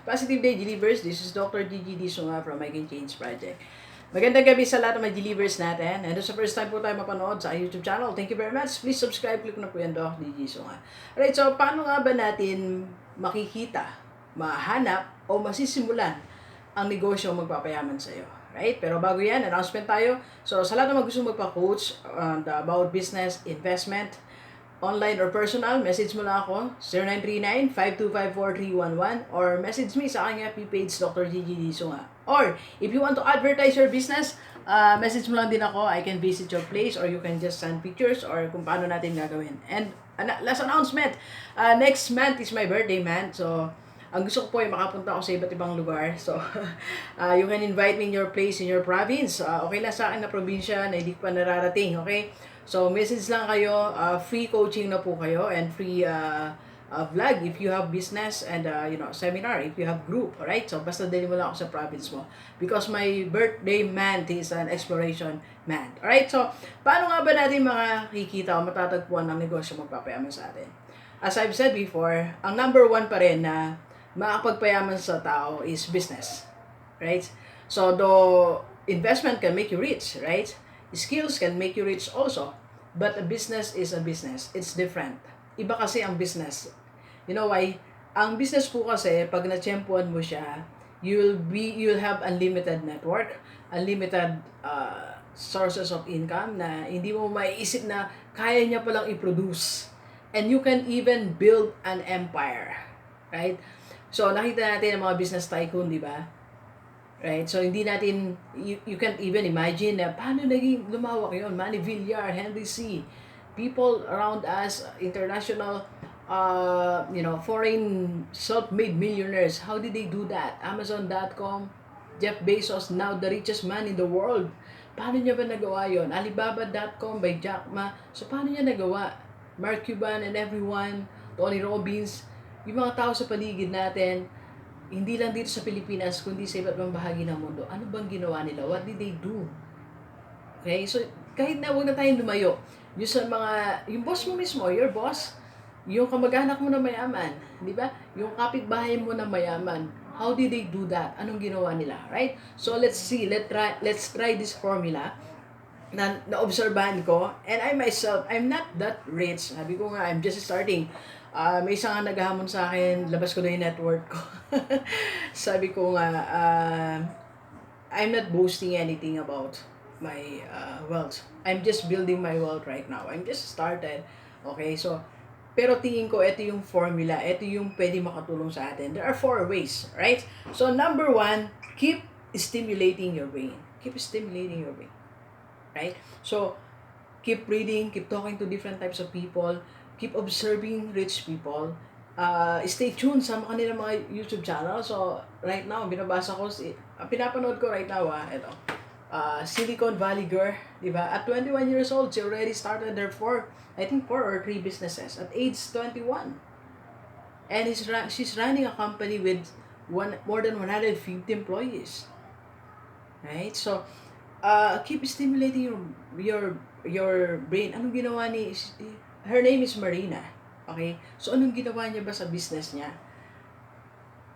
Positive Day Delivers, this is Dr. Gigi Disunga from I Can Change Project. Magandang gabi sa lahat ng mga delivers natin. And sa first time po tayo mapanood sa YouTube channel, thank you very much. Please subscribe, click na po yan, Dr. Gigi Disunga. Alright, so paano nga ba natin makikita, mahanap, o masisimulan ang negosyo magpapayaman sa iyo? Right? Pero bago yan, announcement tayo. So sa lahat ng mga gusto magpa-coach about business, investment, online or personal, message mo lang ako, 0939-525-4311 or message me sa aking FB page, Dr. Gigi Disunga. Or, if you want to advertise your business, message mo lang din ako, I can visit your place or you can just send pictures or kung paano natin gagawin. And, last announcement, next month is my birthday month, so, ang gusto ko po ay makapunta ako sa iba't ibang lugar. So, you can invite me in your place, in your province. Okay lang sa akin na probinsya na hindi pa nararating, okay? So, message lang kayo, free coaching na po kayo and free vlog if you have business and seminar if you have group, alright? So, basta dali mo lang ako sa province mo because my birthday month is an exploration month, alright? So, paano nga ba natin makikita o matatagpuan ng negosyo magpapayaman sa atin? As I've said before, ang number one pa rin na makapagpayaman sa tao is business, right? So, though investment can make you rich, right? Skills can make you rich also. But a business is a business. It's different. Iba kasi ang business. You know why? Ang business po kasi, pag na-tsempuan mo siya, you'll have unlimited network, unlimited sources of income na hindi mo maiisip na kaya niya palang i-produce. And you can even build an empire. Right? So, nakita natin ang mga business tycoon, di ba? Right? So, hindi natin, you can't even imagine na paano naging lumawak yun. Manny Villar, Henry C. People around us, international, foreign self-made millionaires. How did they do that? Amazon.com, Jeff Bezos, now the richest man in the world. Paano niya ba nagawa yun? Alibaba.com by Jack Ma. So, paano niya nagawa? Mark Cuban and everyone, Tony Robbins, yung mga tao sa paligid natin, hindi lang dito sa Pilipinas, kundi sa iba't ibang bahagi ng mundo. Ano bang ginawa nila? What did they do? Okay? So, kahit na huwag na tayong lumayo, yung sa mga, yung boss mo mismo, your boss, yung kamag-anak mo na mayaman, di ba? Yung kapitbahay mo na mayaman, how did they do that? Anong ginawa nila? Right? So, let's see. Let's try this formula na naobserbahan ko. And I myself, I'm not that rich. Sabi ko nga, I'm just starting. May isa nga naghahamon sa akin, labas ko na yung net worth ko. Sabi ko nga, I'm not boasting anything about my wealth. I'm just building my wealth right now. I'm just started. Okay, so, pero tingin ko, ito yung formula, ito yung pwede makatulong sa atin. There are 4 ways, right? So, number 1, keep stimulating your brain. Keep stimulating your brain. Right? So, keep reading, keep talking to different types of people, keep observing rich people. Stay tuned sa kanilang mga YouTube channel. So, right now, binabasa ko, pinapanood ko right now, ito. Silicon Valley girl, di ba? At 21 years old, she already started her 4 or 3 businesses at age 21. And she's running a company with more than 150 employees. Right? So, keep stimulating your brain. Anong ginawa ni her name is Marina. Okay? So, anong ginawa niya ba sa business niya?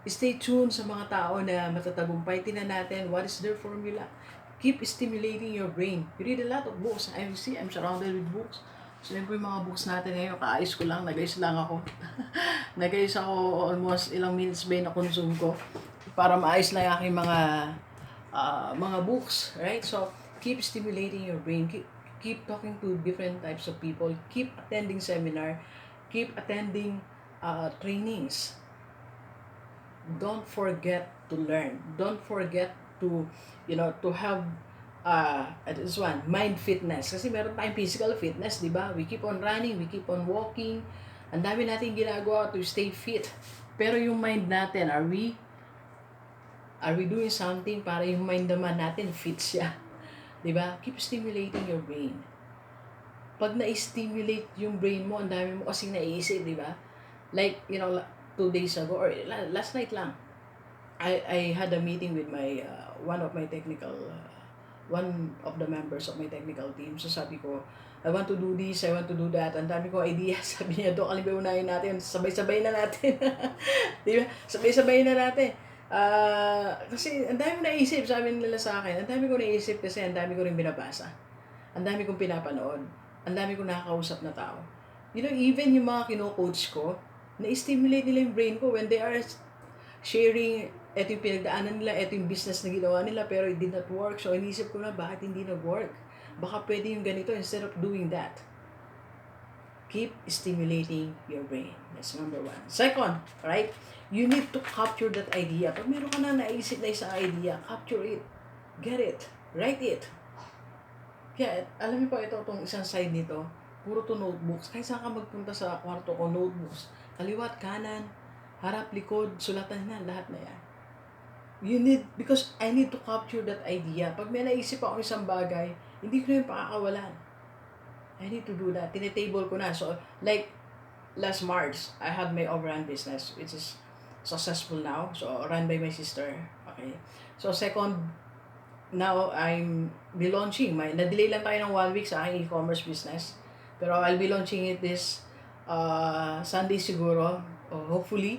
Stay tuned sa mga tao na matatagumpay. Tingnan natin, what is their formula? Keep stimulating your brain. You read a lot of books. I'm surrounded with books. So, yun po yung mga books natin ngayon. Kaayos ko lang. Nag-ayos lang ako. Nag-ayos ako almost ilang minutes ba yung na-consume ko para maayos lang yung aking mga books. Right? So, keep stimulating your brain. Keep talking to different types of people. Keep attending seminar. Keep attending trainings. Don't forget to learn. Don't forget to, to have this one, mind fitness. Kasi meron tayong physical fitness, di ba? We keep on running, we keep on walking. Ang dami natin ginagawa to stay fit. Pero yung mind natin, are we doing something para yung mind naman natin fit siya? Diba? Keep stimulating your brain. Pag na-stimulate yung brain mo, ang dami mo kasing naiisip, diba? Like, 2 days ago, or last night lang, I had a meeting with my one of my technical one of the members of my technical team. So sabi ko, I want to do this, I want to do that. Ang dami ko idea. Sabi niya, Dok, alin ba unahin natin? Sabay-sabay na natin. Di ba? Sabay-sabay na natin. Kasi ang dami ko naisip, sabi nila sa akin. Ang dami ko naisip kasi ang dami ko rin binabasa. Ang dami kong pinapanood. Ang dami kong nakakausap na tao. You know, even yung mga kino-coach ko, na-stimulate nila yung brain ko when they are sharing, eto yung pinagdaanan nila, eto yung business na ginawa nila, pero it did not work. So, inisip ko na, bakit hindi nag-work? Baka pwede yung ganito instead of doing that. Keep stimulating your brain. That's number one. Second, right? You need to capture that idea. Pag meron ka na naisip na isang idea, capture it. Get it. Write it. Kaya, alam niyo po, itong isang side nito, puro to notebooks. Kahit saan ka magpunta sa kwarto ko, notebooks. Kaliwat, kanan, harap, likod, sulatan na, lahat na yan. You need, because I need to capture that idea. Pag may naisip ako isang bagay, hindi ko na yung pakakawalan. I need to do that. Tinetable ko na. So, like, last March, I had my overrun business, which is successful now. So, run by my sister. Okay. So, second, now I'm be launching na-delay lang tayo ng 1 week sa aking e-commerce business, pero I'll be launching it this Sunday siguro, hopefully.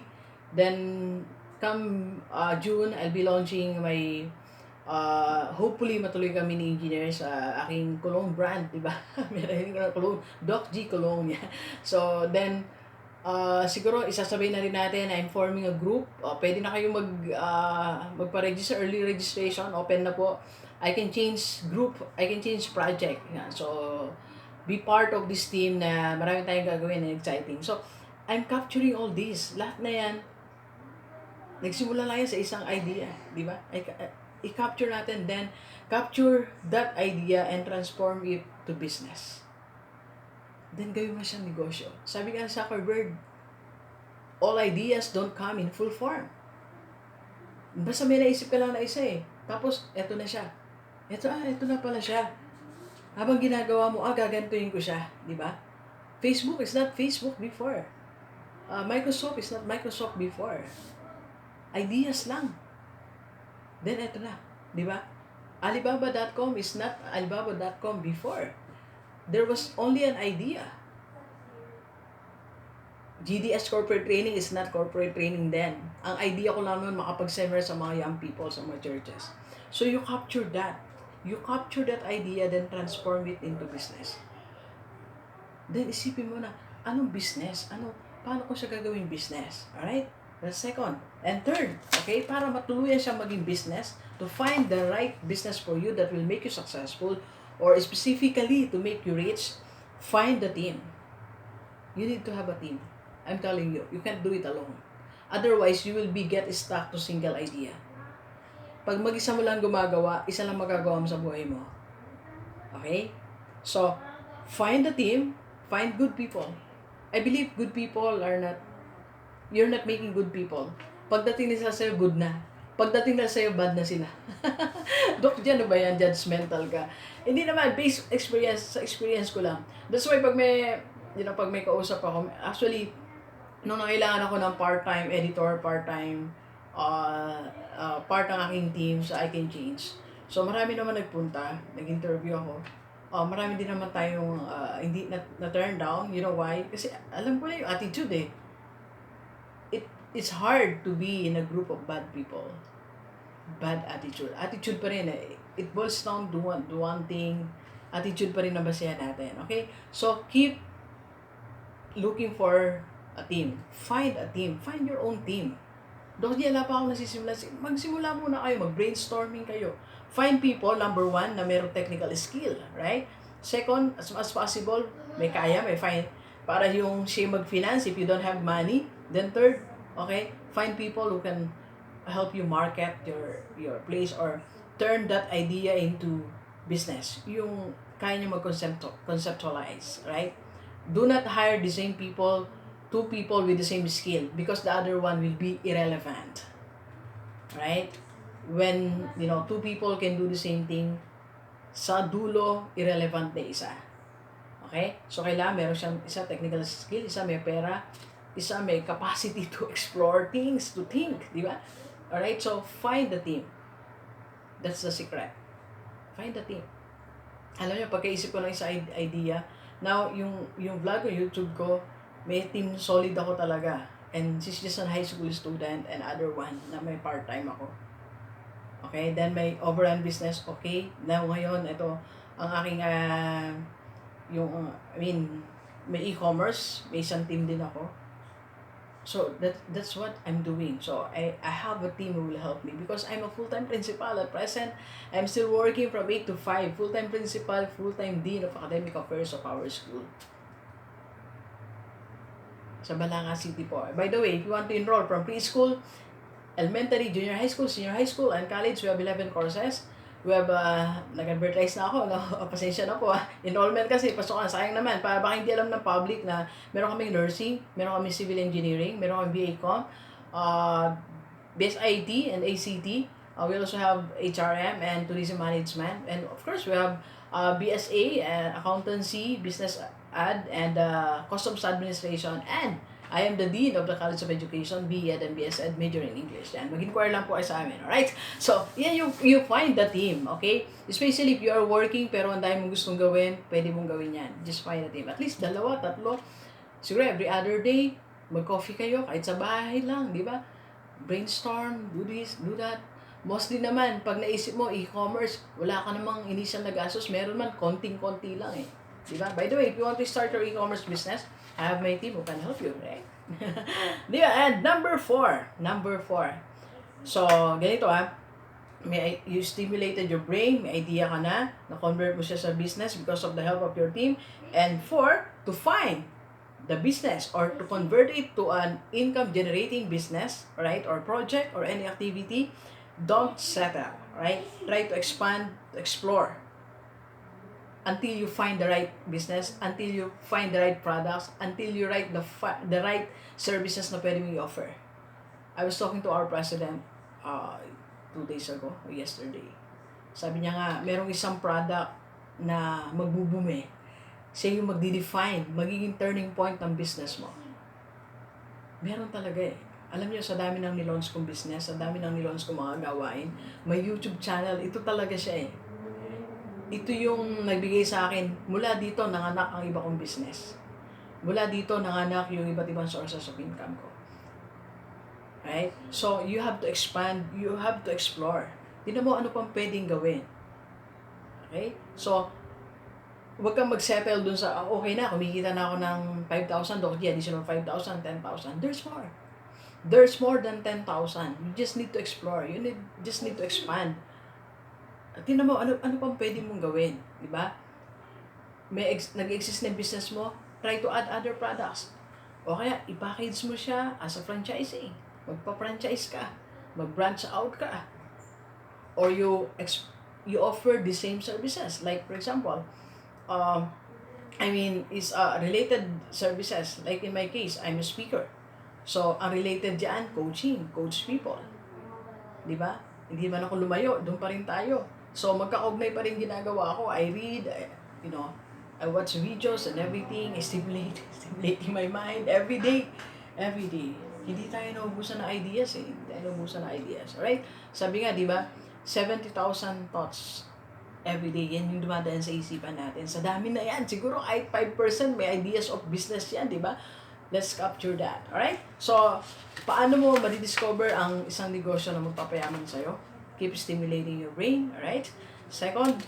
Then come June, I'll be launching my hopefully matuloy kami ni engineer sa aking cologne brand, di ba? Meron ko cologne, Doc G cologne. So then siguro isasabay na rin natin, I'm forming a group. Pwede na kayo magpa-register, early registration, open na po. I can change group, I can change project. Yeah. So, be part of this team na marami tayong gagawin and exciting. So, I'm capturing all this. Lahat na yan, nagsimula lang yan sa isang idea. Di ba? I-capture natin, then capture that idea and transform it to business. Then gawin mo siyang negosyo. Sabi nga sa Zuckerberg, all ideas don't come in full form. Basta may naisip ka lang na isa eh. Tapos, eto na siya. Eto na pala siya. Habang ginagawa mo, gagantuin ko siya. Di ba? Facebook is not Facebook before. Microsoft is not Microsoft before. Ideas lang. Then eto na. Di ba? Alibaba.com is not Alibaba.com before. There was only an idea. GDS corporate training is not corporate training then. Ang idea ko lang noon makapag-seminar sa mga young people, sa mga churches. So you capture that. You capture that idea, then transform it into business. Then isipin mo na, anong business? Paano ko siya gagawin business? Alright? That's second. And third, okay, para matuluyan siya maging business, to find the right business for you that will make you successful, or specifically to make you rich, find the team. You need to have a team. I'm telling you, you can't do it alone. Otherwise, you will get stuck to single idea. Pag mag-isa mo lang gumagawa, isa lang magagawa mo sa buhay mo. Okay? So, find the team, find good people. I believe good people you're not making good people. Pagdating nila sa'yo, good na. Pagdating na sa'yo, bad na sila. Dok, dyan na ba yan? Judgmental ka? Hindi naman, based experience, sa experience ko lang. That's why pag may kausap ako, actually, nung nangailangan ako ng part-time editor, part-time part ng aking team sa I Can Change. So, marami naman nagpunta, nag-interview ako. Marami din naman tayong hindi na-turn down. You know why? Kasi alam ko na yung attitude eh. It's hard to be in a group of bad people. Bad attitude. Attitude pa rin eh. It boils down to one thing. Attitude pa rin na basihan natin. Okay? So, keep looking for a team. Find a team. Find your own team. Dok, di ala pa ako nasisimula. Magsimula muna kayo. Mag-brainstorming kayo. Find people, number one, na mayroong technical skill. Right? Second, as much as possible, may kaya, may find. Para yung siya mag-finance if you don't have money. Then third, okay, find people who can help you market your place or turn that idea into business. Yung kaya nyo mag-conceptualize, right? Do not hire the same people, two people with the same skill, because the other one will be irrelevant, right? When, two people can do the same thing, sa dulo, irrelevant na isa. Okay? So, kailangan meron siyang isa technical skill, isa may pera, isa may capacity to explore things, to think, di ba? Alright? So, find the team. That's the secret. Find a team. Alam niyo, pagkaisip ko ng isang idea, now, yung vlog ko, YouTube ko, may team solid ako talaga. And she's just a high school student and other one na may part-time ako. Okay, then may overrun business, okay. Now, ngayon, ito, ang aking, may e-commerce, may isang team din ako. So that's what I'm doing. So I have a team who will help me because I'm a full-time principal at present. I'm still working from 8 to 5. Full-time principal, full-time dean of academic affairs of our school. Sa Balanga City po. By the way, if you want to enroll from preschool, elementary, junior high school, senior high school, and college, we have 11 courses. We have, nag-advertise na ako, no? Pasensya na po, enrollment kasi, pasukan, sayang naman, para baka hindi alam ng public na meron kaming nursing, meron kaming civil engineering, meron kaming BA-Com, BS IT and ACT, we also have HRM and tourism management, and of course, we have BSA, accountancy, business ad, and customs administration, and I am the Dean of the College of Education, BEd and BSed, major in English. Yan, mag-inquire lang po kayo sa amin, alright? So, yan you find the team, okay? Especially if you are working pero ang dami mong gustong gawin, pwede mong gawin yan. Just find a team. At least 2, 3, siguro every other day, mag-coffee kayo, kahit sa bahay lang, di ba? Brainstorm, do this, do that. Mostly naman, pag naisip mo, e-commerce, wala ka namang initial na gastos, meron man, konting-konti lang eh. Di ba? By the way, if you want to start your e-commerce business, I have my team who can help you, right? Di ba? And number 4. So, ganito you stimulated your brain, may idea ka na-convert mo siya sa business because of the help of your team. And 4, to find the business or to convert it to an income-generating business, right? Or project or any activity, don't settle, right? Try to expand, to explore. Until you find the right business, until you find the right products, until you write the right services na pwede mong i-offer. I was talking to our president 2 days ago, or yesterday. Sabi niya nga, merong isang product na magbubume. Siya yung magdi-define, magiging turning point ng business mo. Meron talaga eh. Alam niyo, sa dami ng nilaunch kong business, sa dami ng nilaunch kong mga gawain, may YouTube channel, ito talaga siya eh. Ito yung nagbigay sa akin, mula dito nanganak ang iba kong business. Mula dito nanganak yung iba't ibang sources of income ko. Right? So, you have to expand, you have to explore. Tignan mo ano pang pwedeng gawin. Okay? So, huwag kang mag-settle dun sa, okay na, kumikita na ako ng 5,000, okay, additional 5,000, 10,000. There's more. There's more than 10,000. You just need to explore. Just need to expand. Tingnan mo, ano pang pwede mong gawin, di ba? Nag-exist na business mo, try to add other products. O kaya, i-package mo siya as a franchising. Magpa-franchise ka, mag-branch out ka. Or you offer the same services. Like, for example, is related services. Like in my case, I'm a speaker. So, ang related dyan, coaching, coach people. Di ba? Hindi man ako lumayo, doon pa rin tayo. So, magkakaugnay pa rin ginagawa ko. I read, I watch videos and everything, stimulating my mind every day. Hindi tayo naubusan ng ideas eh. Alright? Sabi nga, di ba, 70,000 thoughts every day. Yan yung dumadaan sa isipan natin. Sa dami na yan, siguro kahit 5% may ideas of business yan, di ba? Let's capture that. Alright? So, paano mo ma-discover ang isang negosyo na magpapayaman sa'yo? Keep stimulating your brain, alright? Second,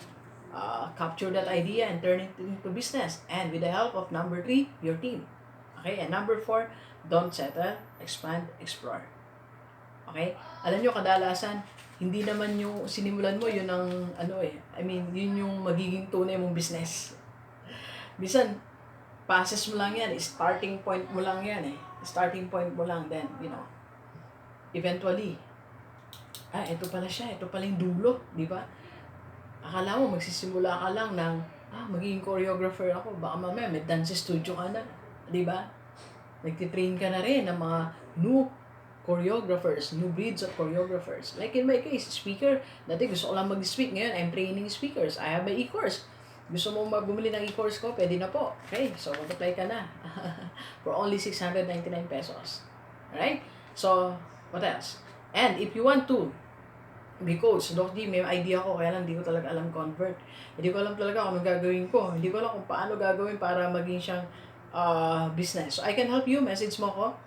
capture that idea and turn it into business. And with the help of number 3, your team. Okay? And number 4, don't settle, expand, explore. Okay? Alam nyo, kadalasan, hindi naman yung sinimulan mo, yun ang, yun yung magiging tunay mong business. Bisan, passes mo lang yan, starting point mo lang yan eh. Starting point mo lang, then, eventually, ito pala siya, ito pala yung dulo, di ba? Akala mo, magsisimula ka lang ng, magiging choreographer ako, baka mamaya may dance studio ka na, di ba? Nagtitrain ka na rin ng mga new choreographers, new breeds of choreographers. Like in my case, speaker, dati gusto ko lang mag-speak, ngayon I'm training speakers, I have my e-course. Gusto mo bumili ng e-course ko, pwede na po. Okay, so mag-apply ka na. For only 699 pesos. Alright? So, what else? And if you want to Because, Doc D, may idea ko, kaya lang hindi ko talaga alam convert. Hindi ko alam talaga kung anong gagawin ko. Hindi ko alam kung paano gagawin para maging siyang business. So, I can help you. Message mo ko,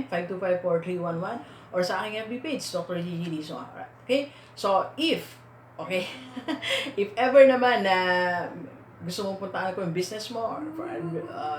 0939-525-4311 or sa aking FB page, Dr. Gigi. So, okay? So, okay, if ever naman na gusto mong puntaan ko yung business mo or for,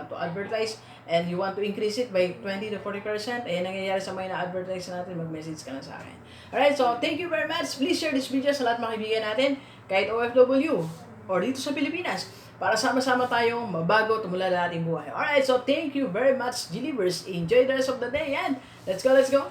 to advertise and you want to increase it by 20 to 40%, ayan nangyayari sa mga na-advertise natin, mag-message ka na sa akin. Alright, so thank you very much. Please share this video sa lahat mga kaibigan natin, kahit OFW or dito sa Pilipinas, para sama-sama tayong mabago, tumulad ang ating buhay. Alright, so thank you very much, Gilivers. Enjoy the rest of the day and let's go, let's go!